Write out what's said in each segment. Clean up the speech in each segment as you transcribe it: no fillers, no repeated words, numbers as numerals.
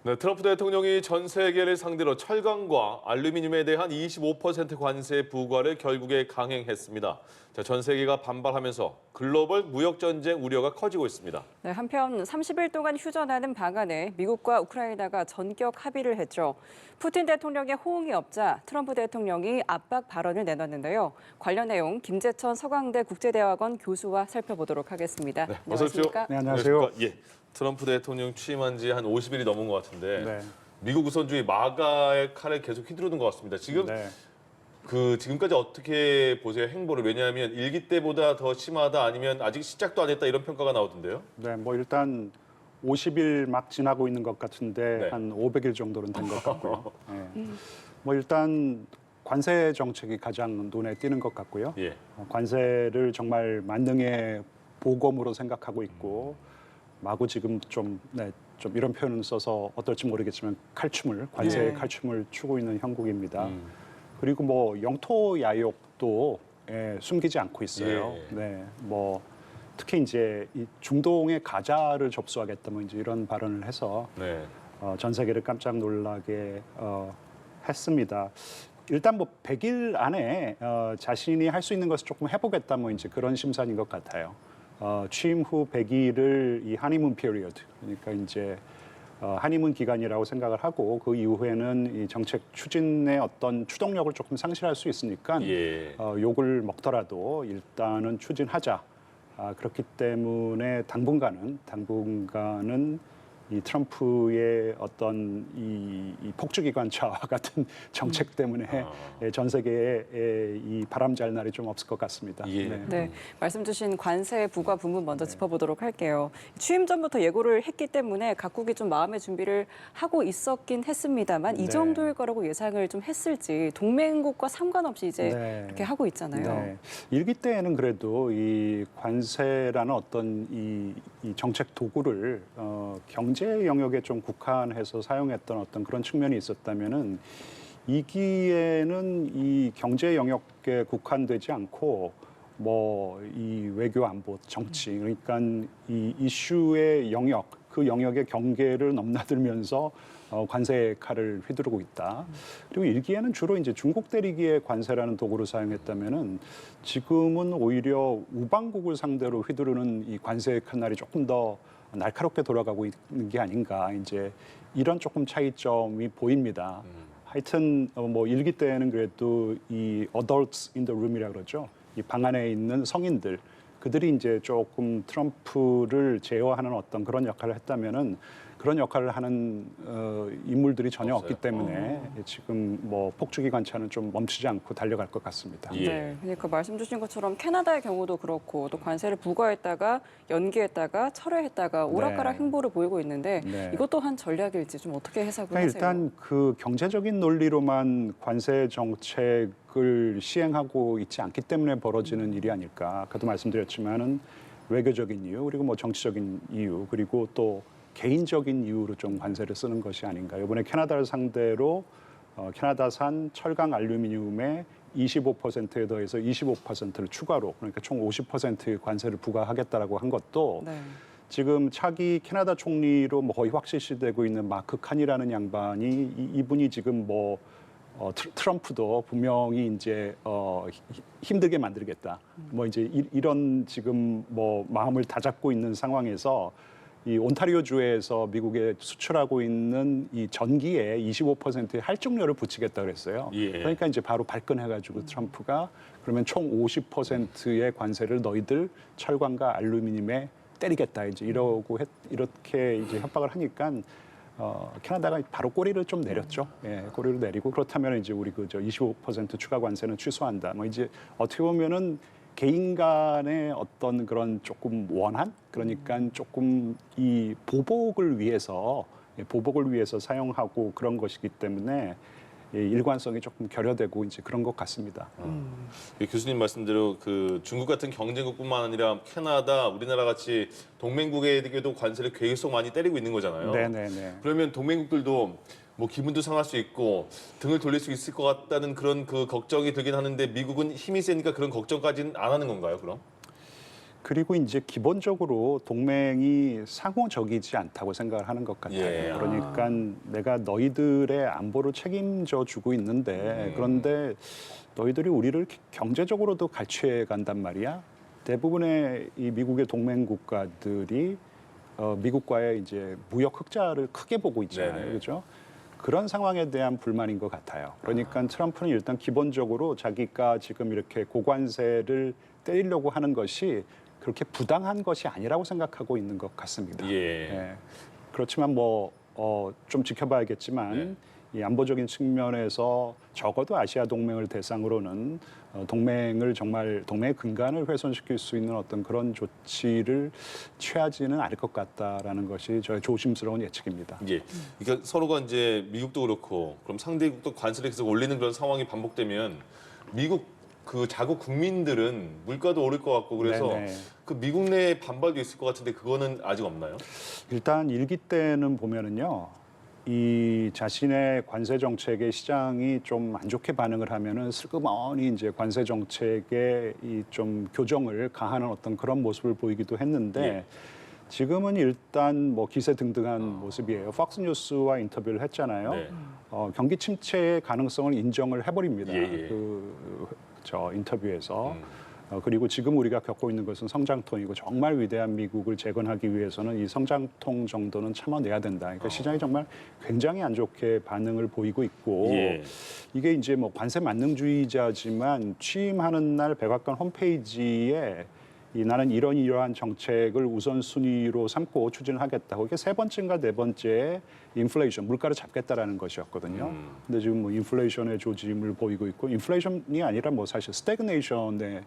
네, 트럼프 대통령이 전 세계를 상대로 철강과 알루미늄에 대한 25% 관세 부과를 결국에 강행했습니다. 자, 전 세계가 반발하면서 글로벌 무역 전쟁 우려가 커지고 있습니다. 네, 한편 30일 동안 휴전하는 방안에 미국과 우크라이나가 전격 합의를 했죠. 푸틴 대통령의 호응이 없자 트럼프 대통령이 압박 발언을 내놨는데요. 관련 내용 김재천 서강대 국제대학원 교수와 살펴보도록 하겠습니다. 네, 어서 오십시오. 안녕하십니까? 네, 안녕하세요. 예, 트럼프 대통령 취임한 지 한 50일이 넘은 것 같은데 네. 미국 우선주의 마가의 칼을 계속 휘두르는 것 같습니다. 지금 네. 지금까지 어떻게 보세요? 행보를. 왜냐하면 일기 때보다 더 심하다 아니면 아직 시작도 안 했다 이런 평가가 나오던데요. 네, 뭐 일단 50일 막 지나고 있는 것 같은데 네. 한 500일 정도는 된 것 같고요. 네. 뭐 일단 관세 정책이 가장 눈에 띄는 것 같고요. 예. 관세를 정말 만능의 보검으로 생각하고 있고 마구 지금 좀 이런 표현을 써서 어떨지 모르겠지만 관세의 네. 칼춤을 추고 있는 형국입니다. 그리고 뭐 영토 야욕도 숨기지 않고 있어요. 예. 네, 뭐 특히 이제 이 중동의 가자를 접수하겠다 뭐 이제 이런 발언을 해서 네. 전 세계를 깜짝 놀라게 했습니다. 일단 뭐 100일 안에 자신이 할 수 있는 것을 조금 해보겠다 뭐 이제 그런 심산인 것 같아요. 취임 후 100일을 이 하니문 피리어드, 그러니까 이제 하니문 기간이라고 생각을 하고 그 이후에는 이 정책 추진의 어떤 추동력을 조금 상실할 수 있으니까 예. 욕을 먹더라도 일단은 추진하자. 그렇기 때문에 당분간은 이 트럼프의 어떤 이 폭주기관차와 같은 정책 때문에 전 세계에 이 바람잘 날이 좀 없을 것 같습니다. 예. 네, 말씀 주신 관세 부과 부분 먼저 짚어보도록 할게요. 취임 전부터 예고를 했기 때문에 각국이 좀 마음의 준비를 하고 있었긴 했습니다만 이 네. 정도일 거라고 예상을 좀 했을지 동맹국과 상관없이 이제 네. 이렇게 하고 있잖아요. 네. 일기 때에는 그래도 이 관세라는 어떤 이 정책 도구를 경제 영역에 좀 국한해서 사용했던 어떤 그런 측면이 있었다면은 이기에는 이 경제 영역에 국한되지 않고 뭐 이 외교 안보 정치 그러니까 이 이슈의 영역 그 영역의 경계를 넘나들면서 관세 칼을 휘두르고 있다. 그리고 일기에는 주로 이제 중국 대리기의 관세라는 도구를 사용했다면은 지금은 오히려 우방국을 상대로 휘두르는 이 관세 칼날이 조금 더 날카롭게 돌아가고 있는 게 아닌가 이제 이런 조금 차이점이 보입니다. 하여튼 뭐 일기 때는 그래도 이 adults in the room이라 그러죠. 이 방 안에 있는 성인들 그들이 이제 조금 트럼프를 제어하는 어떤 그런 역할을 했다면은 그런 역할을 하는 인물들이 전혀 없기 때문에 지금 뭐 폭주기관차는 좀 멈추지 않고 달려갈 것 같습니다. 예. 네, 그러니까 말씀 주신 것처럼 캐나다의 경우도 그렇고 또 관세를 부과했다가 연기했다가 철회했다가 오락가락 네. 행보를 보이고 있는데 네. 이것 또한 전략일지 좀 어떻게 해석을 그러니까 하세요? 일단 그 경제적인 논리로만 관세 정책을 시행하고 있지 않기 때문에 벌어지는 일이 아닐까. 아까도 말씀드렸지만은 외교적인 이유 그리고 뭐 정치적인 이유 그리고 또 개인적인 이유로 좀 관세를 쓰는 것이 아닌가. 이번에 캐나다를 상대로 캐나다산 철강 알루미늄에 25%에 더해서 25%를 추가로 그러니까 총 50%의 관세를 부과하겠다라고 한 것도 네. 지금 차기 캐나다 총리로 뭐 거의 확실시되고 있는 마크 칸이라는 양반이 이분이 지금 뭐 트럼프도 분명히 이제 힘들게 만들겠다. 뭐 이제 이런 지금 뭐 마음을 다잡고 있는 상황에서 이 온타리오 주에서 미국에 수출하고 있는 이 전기에 25%의 할증료를 붙이겠다 그랬어요. 예. 그러니까 이제 바로 발끈해가지고 트럼프가 그러면 총 50%의 관세를 너희들 철강과 알루미늄에 때리겠다 이제 이렇게 이제 협박을 하니까 캐나다가 바로 꼬리를 좀 내렸죠. 예, 꼬리를 내리고 그렇다면 이제 우리 그저 25% 추가 관세는 취소한다. 뭐 이제 어떻게 보면은 개인 간의 어떤 그런 조금 원한 그러니까 조금 이 보복을 위해서 사용하고 그런 것이기 때문에 일관성이 조금 결여되고 이제 그런 것 같습니다. 교수님 말씀대로 그 중국 같은 경쟁국뿐만 아니라 캐나다, 우리나라 같이 동맹국에게도 관세를 계속 많이 때리고 있는 거잖아요. 네네네. 그러면 동맹국들도 뭐 기분도 상할 수 있고 등을 돌릴 수 있을 것 같다는 그런 그 걱정이 들긴 하는데 미국은 힘이 세니까 그런 걱정까지는 안 하는 건가요, 그럼? 그리고 이제 기본적으로 동맹이 상호적이지 않다고 생각을 하는 것 같아요. 예. 그러니까 내가 너희들의 안보를 책임져 주고 있는데 그런데 너희들이 우리를 경제적으로도 갈취해 간단 말이야. 대부분의 이 미국의 동맹 국가들이 미국과의 이제 무역 흑자를 크게 보고 있잖아요. 네네. 그렇죠? 그런 상황에 대한 불만인 것 같아요. 그러니까 트럼프는 일단 기본적으로 자기가 지금 이렇게 고관세를 때리려고 하는 것이 그렇게 부당한 것이 아니라고 생각하고 있는 것 같습니다. 예. 예. 그렇지만 뭐 좀 지켜봐야겠지만 이 안보적인 측면에서 적어도 아시아 동맹을 대상으로는 동맹을 정말 동맹의 근간을 훼손시킬 수 있는 어떤 그런 조치를 취하지는 않을 것 같다라는 것이 저의 조심스러운 예측입니다. 예. 그러니까 서로가 이제 미국도 그렇고 그럼 상대국도 관세를 계속 올리는 그런 상황이 반복되면 미국 그 자국 국민들은 물가도 오를 것 같고 그래서 네네. 그 미국 내에 반발도 있을 것 같은데 그거는 아직 없나요? 일단 일기 때는 보면은요. 이 자신의 관세 정책에 시장이 좀 안 좋게 반응을 하면은 슬그머니 이제 관세 정책에 이 좀 교정을 가하는 어떤 그런 모습을 보이기도 했는데 예. 지금은 일단 뭐 기세등등한 모습이에요. 폭스뉴스와 인터뷰를 했잖아요. 네. 경기 침체의 가능성을 인정을 해버립니다. 예. 저 인터뷰에서. 그리고 지금 우리가 겪고 있는 것은 성장통이고 정말 위대한 미국을 재건하기 위해서는 이 성장통 정도는 참아내야 된다. 그러니까 시장이 정말 굉장히 안 좋게 반응을 보이고 있고 예. 이게 이제 뭐 관세 만능주의자지만 취임하는 날 백악관 홈페이지에 이 나는 이러한 정책을 우선순위로 삼고 추진을 하겠다고 이게 세 번째인가 네 번째 인플레이션 물가를 잡겠다라는 것이었거든요. 근데 지금 뭐 인플레이션의 조짐을 보이고 있고 인플레이션이 아니라 뭐 사실 스태그네이션의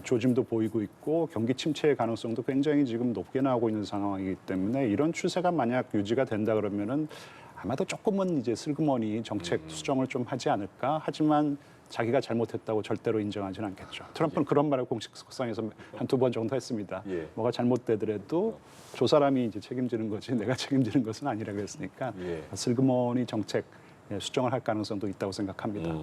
조짐도 보이고 있고 경기 침체의 가능성도 굉장히 지금 높게 나오고 있는 상황이기 때문에 이런 추세가 만약 유지가 된다 그러면은 아마도 조금은 이제 슬그머니 정책 수정을 좀 하지 않을까. 하지만 자기가 잘못했다고 절대로 인정하지는 않겠죠. 트럼프는 그런 말을 공식 석상에서 한 두 번 정도 했습니다. 예. 뭐가 잘못되더라도 저 사람이 이제 책임지는 거지 내가 책임지는 것은 아니라고 했으니까 예. 슬그머니 정책 수정을 할 가능성도 있다고 생각합니다.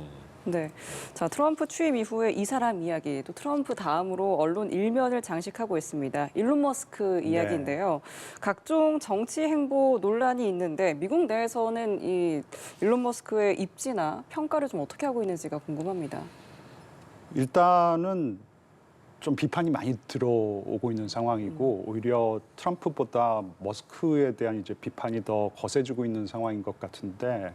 네. 자, 트럼프 취임 이후에 이 사람 이야기, 또 트럼프 다음으로 언론 일면을 장식하고 있습니다. 일론 머스크 이야기인데요. 각종 정치 행보 논란이 있는데 미국 내에서는 이 일론 머스크의 입지나 평가를 좀 어떻게 하고 있는지가 궁금합니다. 일단은 좀 비판이 많이 들어오고 있는 상황이고 오히려 트럼프보다 머스크에 대한 이제 비판이 더 거세지고 있는 상황인 것 같은데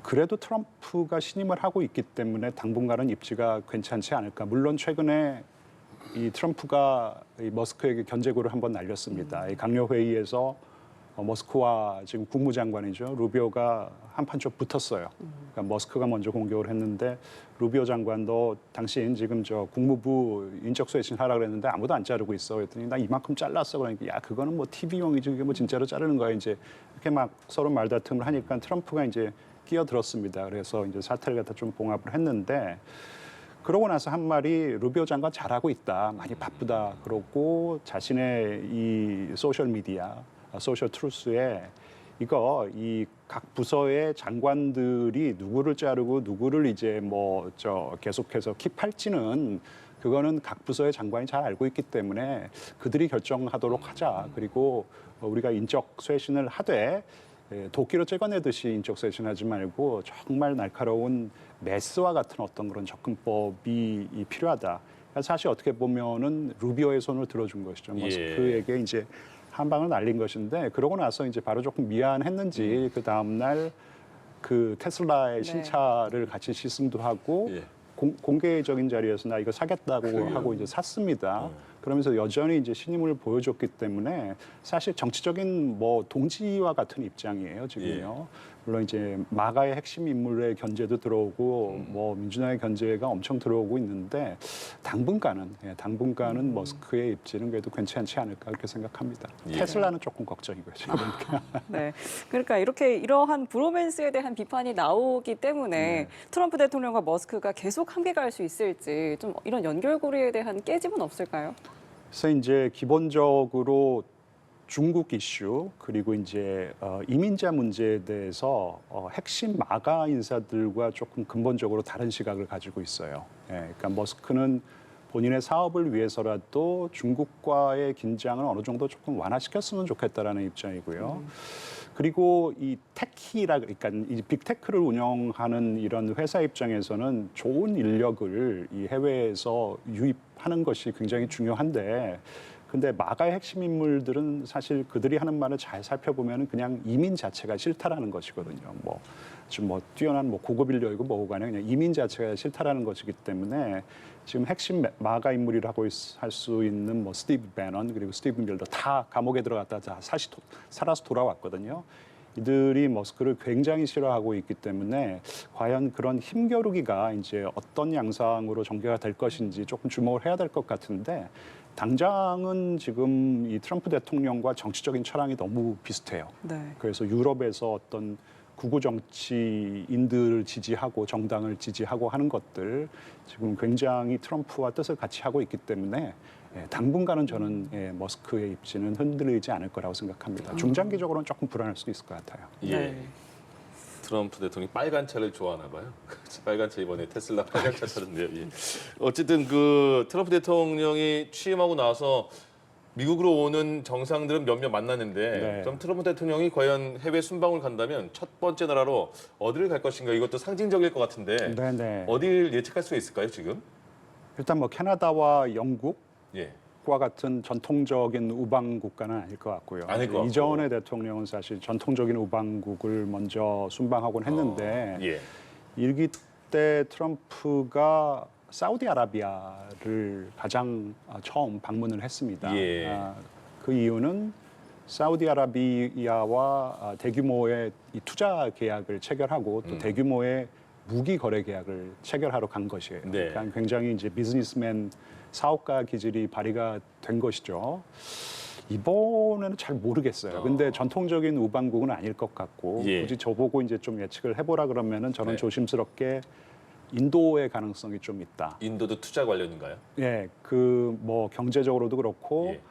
그래도 트럼프가 신임을 하고 있기 때문에 당분간은 입지가 괜찮지 않을까. 물론 최근에 이 트럼프가 이 머스크에게 견제구를 한번 날렸습니다. 이 강요 회의에서 머스크와 지금 국무장관이죠. 루비오가 한판 좀 붙었어요. 그러니까 머스크가 먼저 공격을 했는데 루비오 장관도 당신 지금 저 국무부 인적쇄신 하라 그랬는데 아무도 안 자르고 있어. 그랬더니 나 이만큼 잘랐어. 그러니까 야 그거는 뭐 TV용이지 그게 뭐 진짜로 자르는 거야. 이제 이렇게 막 서로 말다툼을 하니까 트럼프가 이제 끼어들었습니다. 그래서 이제 사태를 갖다 좀 봉합을 했는데 그러고 나서 한 말이 루비오 장관 잘하고 있다. 많이 바쁘다. 그러고 자신의 이 소셜 미디어, 소셜 트루스에 이거 이 각 부서의 장관들이 누구를 자르고 누구를 이제 뭐 계속해서 킵할지는 그거는 각 부서의 장관이 잘 알고 있기 때문에 그들이 결정하도록 하자. 그리고 우리가 인적 쇄신을 하되 도끼로 찍어내듯이 인적 쇄신하지 말고 정말 날카로운 메스와 같은 어떤 그런 접근법이 필요하다. 그러니까 사실 어떻게 보면은 루비오의 손을 들어준 것이죠. 머스크에게 이제 한 방을 날린 것인데 그러고 나서 이제 바로 조금 미안했는지 그 다음 날 그 테슬라의 신차를 같이 시승도 하고 공개적인 자리에서 나 이거 사겠다고 하고 이제 샀습니다. 그러면서 여전히 이제 신임을 보여줬기 때문에 사실 정치적인 뭐 동지와 같은 입장이에요 지금요. 물론 이제 마가의 핵심 인물의 견제도 들어오고 뭐 민주당의 견제가 엄청 들어오고 있는데 당분간은 머스크의 입지는 그래도 괜찮지 않을까 그렇게 생각합니다. 테슬라는 조금 걱정이고요. 그러니까. 네. 그러니까 이러한 브로맨스에 대한 비판이 나오기 때문에 트럼프 대통령과 머스크가 계속 함께 갈 수 있을지 좀 이런 연결고리에 대한 깨짐은 없을까요? 그래서 이제 기본적으로 중국 이슈 그리고 이제 이민자 문제에 대해서 핵심 마가 인사들과 조금 근본적으로 다른 시각을 가지고 있어요. 그러니까 머스크는 본인의 사업을 위해서라도 중국과의 긴장을 어느 정도 조금 완화시켰으면 좋겠다라는 입장이고요. 그리고 이 테키라 그러니까 이 빅테크를 운영하는 이런 회사 입장에서는 좋은 인력을 이 해외에서 유입하는 것이 굉장히 중요한데 근데 마가의 핵심 인물들은 사실 그들이 하는 말을 잘 살펴보면 그냥 이민 자체가 싫다라는 것이거든요. 지금 뛰어난 고급 인력이고 뭐고 간에 그냥 이민 자체가 싫다라는 것이기 때문에 지금 핵심 마가 인물이라고 할 수 있는 스티브 배넌 그리고 스티븐 빌더 다 감옥에 들어갔다 살아서 돌아왔거든요. 이들이 머스크를 굉장히 싫어하고 있기 때문에 과연 그런 힘겨루기가 이제 어떤 양상으로 전개가 될 것인지 조금 주목을 해야 될 것 같은데 당장은 지금 이 트럼프 대통령과 정치적인 철학이 너무 비슷해요. 네. 그래서 유럽에서 어떤 구구 정치인들을 지지하고 정당을 지지하고 하는 것들 지금 굉장히 트럼프와 뜻을 같이 하고 있기 때문에 당분간은 저는 머스크의 입지는 흔들리지 않을 거라고 생각합니다. 중장기적으로는 조금 불안할 수도 있을 것 같아요. 예. 네. 트럼프 대통령이 빨간 차를 좋아하나 봐요. 빨간 차 이번에 테슬라 빨간 차 타는데요. 예. 어쨌든 그 트럼프 대통령이 취임하고 나서 미국으로 오는 정상들은 몇몇 만났는데 네. 그럼 트럼프 대통령이 과연 해외 순방을 간다면 첫 번째 나라로 어디를 갈 것인가 이것도 상징적일 것 같은데 네네. 어디를 예측할 수 있을까요 지금? 일단 캐나다와 영국과 예. 같은 전통적인 우방 국가는 아닐 것 같고요. 아닐 것 같고. 이전의 대통령은 사실 전통적인 우방국을 먼저 순방하곤 했는데 예. 일기 때 트럼프가 사우디아라비아를 가장 처음 방문을 했습니다. 예. 그 이유는 사우디아라비아와 대규모의 이 투자 계약을 체결하고 또 대규모의 무기 거래 계약을 체결하러 간 것이에요. 네. 그러니까 굉장히 이제 비즈니스맨 사업가 기질이 발휘가 된 것이죠. 이번에는 잘 모르겠어요. 근데 전통적인 우방국은 아닐 것 같고 예. 굳이 저보고 이제 좀 예측을 해보라 그러면은 저는 네. 조심스럽게 인도의 가능성이 좀 있다. 인도도 투자 관련인가요? 예, 경제적으로도 그렇고 예.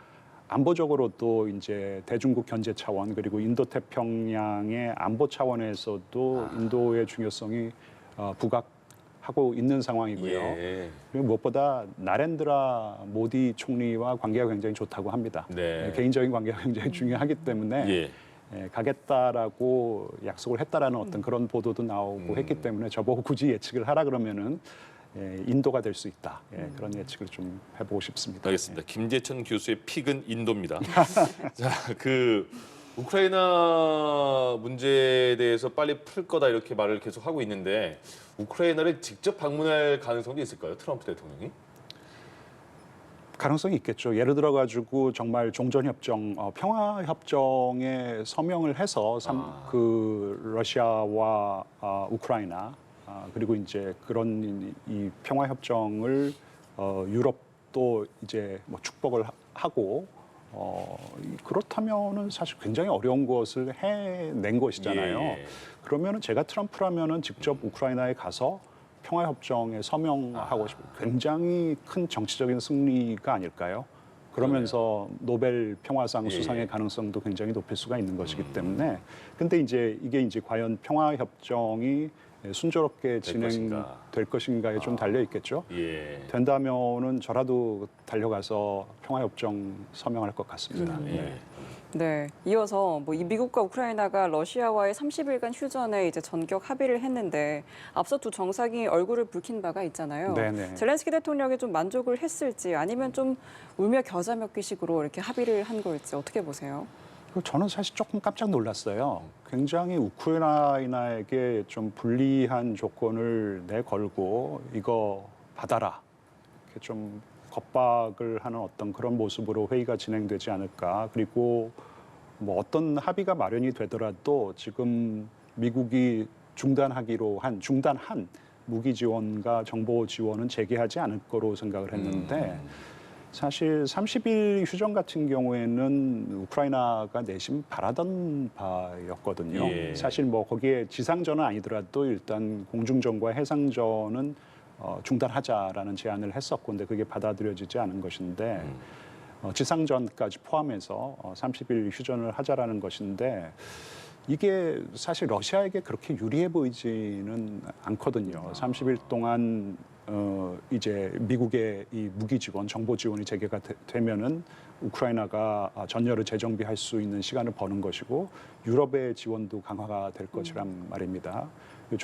안보적으로도 이제 대중국 견제 차원 그리고 인도 태평양의 안보 차원에서도 인도의 중요성이 부각하고 있는 상황이고요. 예. 그리고 무엇보다 나렌드라 모디 총리와 관계가 굉장히 좋다고 합니다. 네. 개인적인 관계가 굉장히 중요하기 때문에 예. 가겠다라고 약속을 했다라는 어떤 그런 보도도 나오고 했기 때문에 저보고 굳이 예측을 하라 그러면은 인도가 될 수 있다. 그런 예측을 좀 해보고 싶습니다. 알겠습니다. 김재천 교수의 픽은 인도입니다. 자, 우크라이나 문제에 대해서 빨리 풀 거다 이렇게 말을 계속 하고 있는데 우크라이나를 직접 방문할 가능성도 있을까요? 트럼프 대통령이? 가능성이 있겠죠. 예를 들어 가지고 정말 종전협정, 평화협정에 서명을 해서 러시아와 우크라이나 그리고 이제 그런 이 평화협정을 유럽도 이제 축복을 하고 그렇다면은 사실 굉장히 어려운 것을 해낸 것이잖아요. 예. 그러면은 제가 트럼프라면은 직접 우크라이나에 가서 평화협정에 서명하고 싶은 굉장히 큰 정치적인 승리가 아닐까요? 그러면서 노벨 평화상 수상의 가능성도 굉장히 높일 수가 있는 것이기 때문에 근데 이게 이제 과연 평화협정이 순조롭게 진행될 것인가에 좀 달려 있겠죠. 예. 된다면은 저라도 달려가서 평화협정 서명할 것 같습니다. 예. 네, 이어서 이 미국과 우크라이나가 러시아와의 30일간 휴전에 이제 전격 합의를 했는데 앞서 두 정상이 얼굴을 붉힌 바가 있잖아요. 네네. 젤렌스키 대통령이 좀 만족을 했을지 아니면 좀 울며 겨자 먹기식으로 이렇게 합의를 한 걸지 어떻게 보세요? 저는 사실 조금 깜짝 놀랐어요. 굉장히 우크라이나에게 좀 불리한 조건을 내걸고 이거 받아라. 이렇게 좀 겁박을 하는 어떤 그런 모습으로 회의가 진행되지 않을까. 그리고 어떤 합의가 마련이 되더라도 지금 미국이 중단한 무기 지원과 정보 지원은 재개하지 않을 거로 생각을 했는데 사실 30일 휴전 같은 경우에는 우크라이나가 내심 바라던 바였거든요. 예. 사실 거기에 지상전은 아니더라도 일단 공중전과 해상전은 중단하자라는 제안을 했었고 근데 그게 받아들여지지 않은 것인데 지상전까지 포함해서 30일 휴전을 하자라는 것인데 이게 사실 러시아에게 그렇게 유리해 보이지는 않거든요. 30일 동안 이제 미국의 이 무기 지원, 정보 지원이 재개가 되면은 우크라이나가 전열을 재정비할 수 있는 시간을 버는 것이고 유럽의 지원도 강화가 될 것이란 말입니다. 이게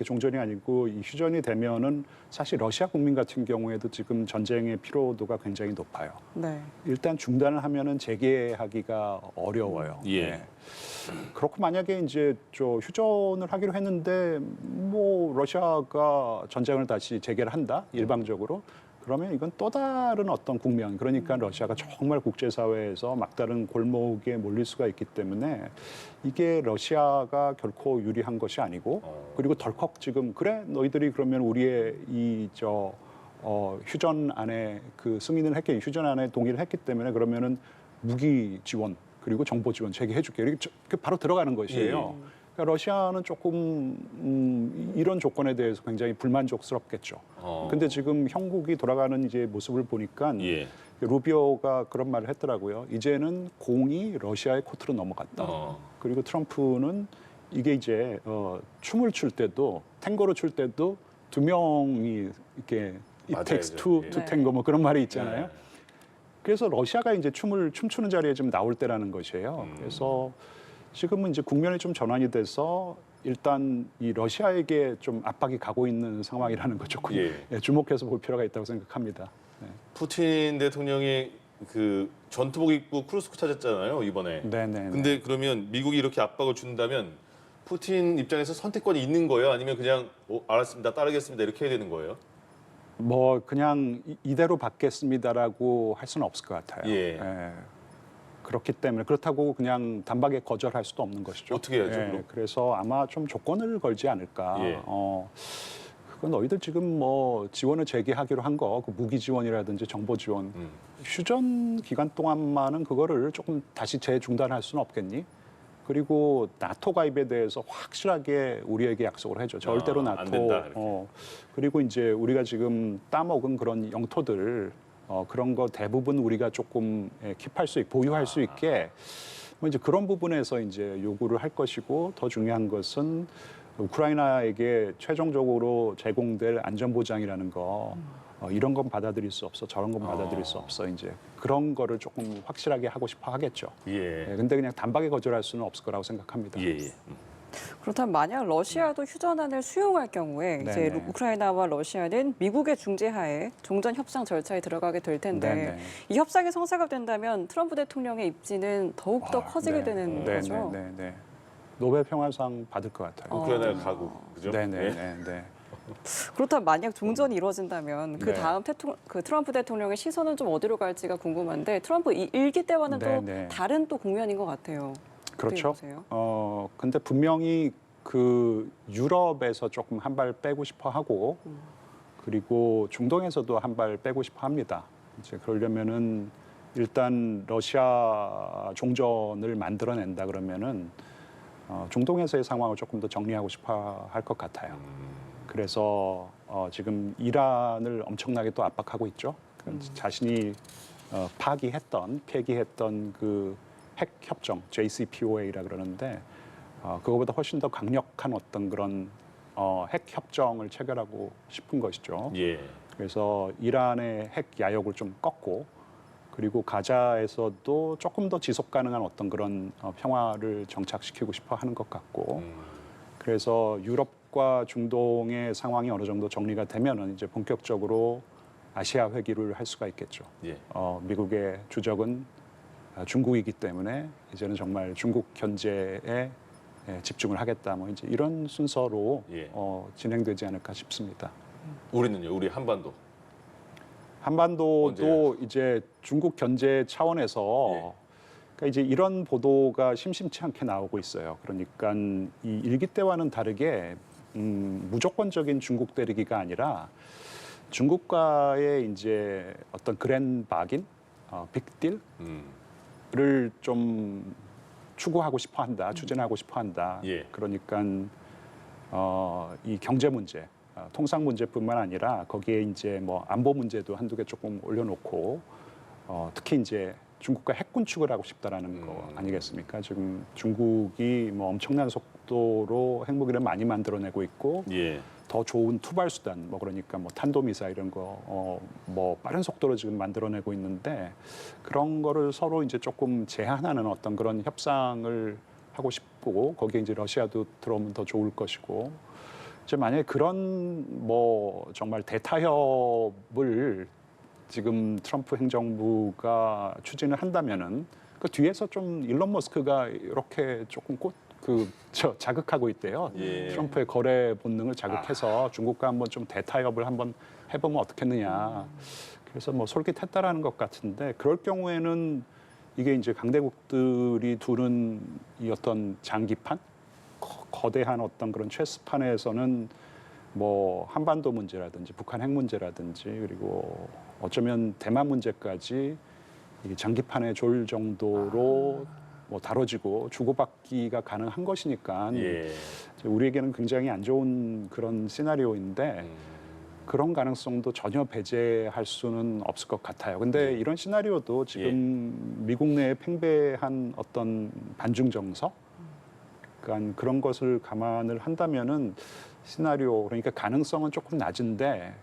종전이 아니고 이 휴전이 되면은 사실 러시아 국민 같은 경우에도 지금 전쟁의 피로도가 굉장히 높아요. 네. 일단 중단을 하면은 재개하기가 어려워요. 예. 네. 그렇고 만약에 이제 저 휴전을 하기로 했는데 뭐 러시아가 전쟁을 다시 재개를 한다 일방적으로 그러면 이건 또 다른 어떤 국면 그러니까 러시아가 정말 국제사회에서 막다른 골목에 몰릴 수가 있기 때문에 이게 러시아가 결코 유리한 것이 아니고 그리고 덜컥 지금 그래 너희들이 그러면 우리의 휴전 안에 그 승인을 했기 휴전 안에 동의를 했기 때문에 그러면은 무기 지원 그리고 정보 지원 재개해줄게 이렇게 바로 들어가는 것이에요. 그러니까 러시아는 조금 이런 조건에 대해서 굉장히 불만족스럽겠죠. 근데 지금 형국이 돌아가는 이제 모습을 보니까 예. 루비오가 그런 말을 했더라고요. 이제는 공이 러시아의 코트로 넘어갔다. 그리고 트럼프는 이게 이제 춤을 출 때도 탱고를 출 때도 두 명이 이렇게 it takes two to 네. tango 뭐 그런 말이 있잖아요. 네. 그래서 러시아가 이제 춤추는 자리에 좀 나올 때라는 것이에요. 그래서 지금은 이제 국면이 좀 전환이 돼서 일단 이 러시아에게 좀 압박이 가고 있는 상황이라는 거 조금 예. 주목해서 볼 필요가 있다고 생각합니다. 네. 푸틴 대통령이 그 전투복 입고 쿠르스크 찾았잖아요 이번에. 네네. 근데 그러면 미국이 이렇게 압박을 준다면 푸틴 입장에서 선택권이 있는 거예요? 아니면 그냥 알았습니다, 따르겠습니다 이렇게 해야 되는 거예요? 뭐 그냥 이대로 받겠습니다라고 할 수는 없을 것 같아요. 예. 그렇기 때문에 그렇다고 그냥 단박에 거절할 수도 없는 것이죠. 어떻게 해야죠, 그럼? 그래서 아마 좀 조건을 걸지 않을까. 예. 그건 너희들 지금 뭐 지원을 재개하기로 한 거, 그 무기 지원이라든지 정보 지원, 휴전 기간 동안만은 그거를 조금 다시 재중단할 수는 없겠니? 그리고 나토 가입에 대해서 확실하게 우리에게 약속을 해줘. 절대로 안 나토. 된다, 이렇게. 그리고 이제 우리가 지금 따먹은 그런 영토들 그런 거 대부분 우리가 조금 킵할 수 있게 보유할 수 있게 뭐 이제 그런 부분에서 이제 요구를 할 것이고 더 중요한 것은 우크라이나에게 최종적으로 제공될 안전 보장이라는 거 이런 건 받아들일 수 없어 저런 건 받아들일 수 없어 이제 그런 거를 조금 확실하게 하고 싶어 하겠죠. 예. 근데 그냥 단박에 거절할 수는 없을 거라고 생각합니다. 예. 그렇다면 만약 러시아도 휴전안을 수용할 경우에 이제 네네. 우크라이나와 러시아는 미국의 중재하에 종전 협상 절차에 들어가게 될 텐데 네네. 이 협상이 성사가 된다면 트럼프 대통령의 입지는 더욱 더 커지게 네. 되는 네, 거죠. 네, 네, 네. 노벨 평화상 받을 것 같아요. 우크라이나에 가고 그죠? 네, 네, 예. 네, 네. 그렇다면 만약 종전이 이루어진다면 그 네. 다음 그 트럼프 대통령의 시선은 좀 어디로 갈지가 궁금한데 트럼프 일기 때와는 또 네. 다른 또 국면인 것 같아요. 그렇죠. 어떻게 보세요? 근데 분명히 그 유럽에서 조금 한 발 빼고 싶어 하고 그리고 중동에서도 한 발 빼고 싶어 합니다. 이제 그러려면은 일단 러시아 종전을 만들어낸다 그러면은 중동에서의 상황을 조금 더 정리하고 싶어 할 것 같아요. 그래서 지금 이란을 엄청나게 또 압박하고 있죠. 자신이 폐기했던 그 핵 협정 JCPOA라 그러는데 그거보다 훨씬 더 강력한 어떤 그런 핵 협정을 체결하고 싶은 것이죠. 예. 그래서 이란의 핵 야욕을 좀 꺾고 그리고 가자에서도 조금 더 지속 가능한 어떤 그런 평화를 정착시키고 싶어 하는 것 같고 그래서 유럽과 중동의 상황이 어느 정도 정리가 되면은 이제 본격적으로 아시아 회귀를 할 수가 있겠죠. 예. 미국의 주적은 중국이기 때문에 이제는 정말 중국 견제에 집중을 하겠다. 뭐 이제 이런 순서로 예. 진행되지 않을까 싶습니다. 우리는요, 우리 한반도. 한반도도 이제 중국 견제 차원에서 예. 그러니까 이제 이런 보도가 심심치 않게 나오고 있어요. 그러니까 이 일기 때와는 다르게 무조건적인 중국 때리기가 아니라 중국과의 이제 어떤 그랜 바긴, 빅딜 를 좀 추구하고 싶어 한다, 추진하고 싶어 한다. 예. 그러니까 이 경제 문제, 통상 문제뿐만 아니라 거기에 이제 뭐 안보 문제도 한두 개 조금 올려놓고 특히 이제 중국과 핵 군축을 하고 싶다라는 거 아니겠습니까? 지금 중국이 뭐 엄청난 속도로 핵무기를 많이 만들어내고 있고 예. 더 좋은 투발 수단, 뭐 그러니까 뭐 탄도미사일 이런 거 뭐 빠른 속도로 지금 만들어내고 있는데 그런 거를 서로 이제 조금 제한하는 어떤 그런 협상을 하고 싶고 거기에 이제 러시아도 들어오면 더 좋을 것이고 이제 만약에 그런 뭐 정말 대타협을 지금 트럼프 행정부가 추진을 한다면은 그 뒤에서 좀 일론 머스크가 이렇게 조금 자극하고 있대요. 예. 트럼프의 거래 본능을 자극해서 중국과 한번 좀 대타협을 한번 해보면 어떻겠느냐. 그래서 뭐 솔깃했다라는 것 같은데 그럴 경우에는 이게 이제 강대국들이 두는 이 어떤 장기판, 거대한 어떤 그런 체스판에서는 뭐 한반도 문제라든지 북한 핵 문제라든지 그리고 어쩌면 대만 문제까지 이 장기판에 졸 정도로 뭐 다뤄지고 주고받기가 가능한 것이니까 예. 우리에게는 굉장히 안 좋은 그런 시나리오인데 그런 가능성도 전혀 배제할 수는 없을 것 같아요. 근데 이런 시나리오도 지금 미국 내에 팽배한 어떤 반중 정서, 그러니까 그런 것을 감안을 한다면은 시나리오 그러니까 가능성은 조금 낮은데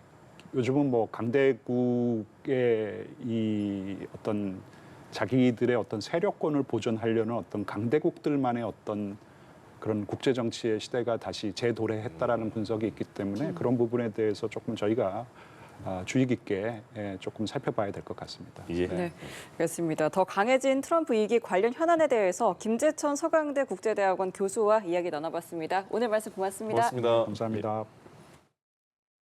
요즘은 뭐 강대국의 이 어떤 자기들의 어떤 세력권을 보존하려는 어떤 강대국들만의 어떤 그런 국제 정치의 시대가 다시 재도래했다라는 분석이 있기 때문에 그런 부분에 대해서 조금 저희가 주의 깊게 조금 살펴봐야 될 것 같습니다. 예. 네, 그렇습니다. 더 강해진 트럼프 이기 관련 현안에 대해서 김재천 서강대 국제대학원 교수와 이야기 나눠봤습니다. 오늘 말씀 고맙습니다. 고맙습니다. 감사합니다.